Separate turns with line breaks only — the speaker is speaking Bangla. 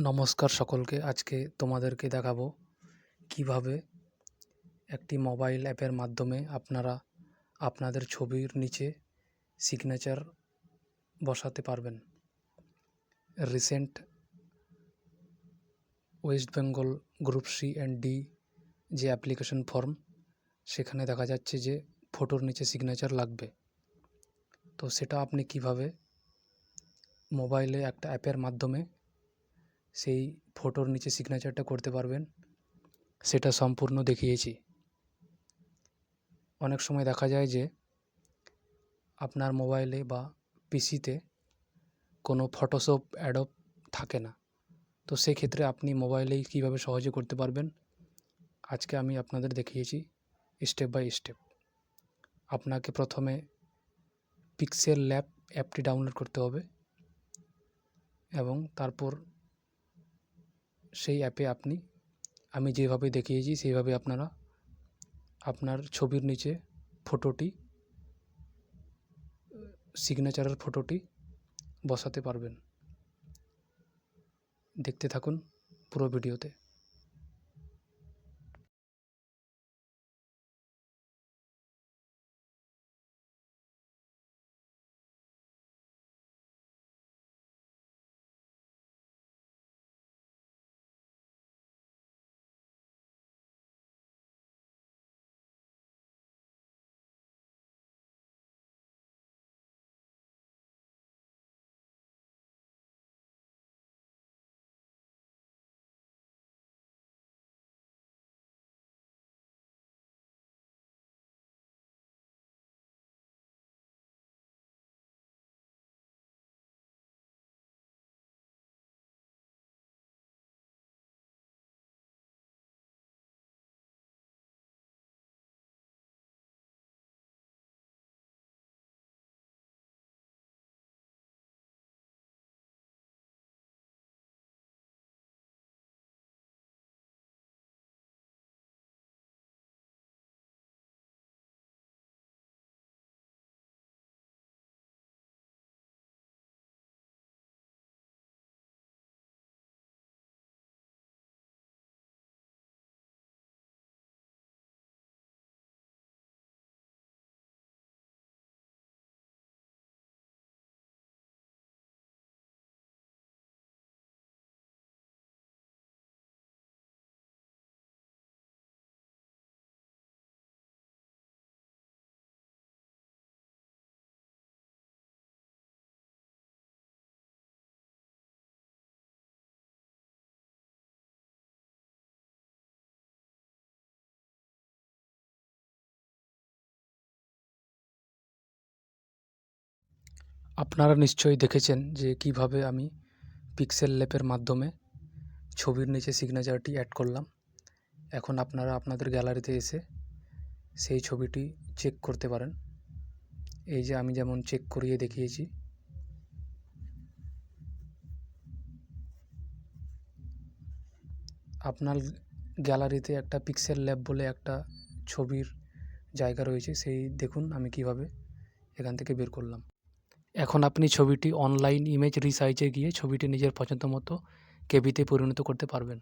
নমস্কার সকলকে। আজকে তোমাদেরকে দেখাবো কিভাবে একটি মোবাইল অ্যাপের মাধ্যমে আপনারা আপনাদের ছবির নিচে সিগনেচার বসাতে পারবেন। Recent West Bengal group C and D যে অ্যাপ্লিকেশন ফর্ম, সেখানে দেখা যাচ্ছে যে ফটোর নিচে সিগনেচার লাগবে। তো সেটা আপনি কিভাবে মোবাইলে একটা অ্যাপের মাধ্যমে সেই ফটোর নিচে সিগনেচারটা করতে পারবেন সেটা সম্পূর্ণ দেখিয়েছি। অনেক সময় দেখা যায় যে আপনার মোবাইলে বা পিসিতে কোনো ফটোশপ অ্যাডোব থাকে না, তো সেক্ষেত্রে আপনি মোবাইলেই কীভাবে সহজে করতে পারবেন আজকে আমি আপনাদের দেখিয়েছি স্টেপ বাই স্টেপ। আপনাকে প্রথমে পিক্সেল ল্যাব অ্যাপটি ডাউনলোড করতে হবে এবং তারপর সেই অ্যাপে আমি যেভাবে দেখিয়েছি সেইভাবে আপনারা আপনার ছবির নিচে সিগনেচারের ফটোটি বসাতে পারবেন। দেখতে থাকুন পুরো ভিডিওতে। আপনারা নিশ্চয়ই দেখেছেন যে কিভাবে আমি পিক্সেল ল্যাবের মাধ্যমে ছবির নিচে সিগনেচারটি অ্যাড করলাম। এখন আপনারা আপনাদের গ্যালারিতে এসে সেই ছবিটি চেক করতে পারেন। এই যে আমি যেমন চেক করিয়ে দেখিয়েছি, আপনার গ্যালারিতে একটা পিক্সেল ল্যাব বলে একটা ছবির জায়গা রয়েছে, সেই দেখুন আমি কিভাবে এখান থেকে বের করলাম। এখন আপনি ছবিটি অনলাইন ইমেজ রিসাইজে গিয়ে ছবিটি নিজের পছন্দ মতো কেবিতে পরিণত করতে পারবেন।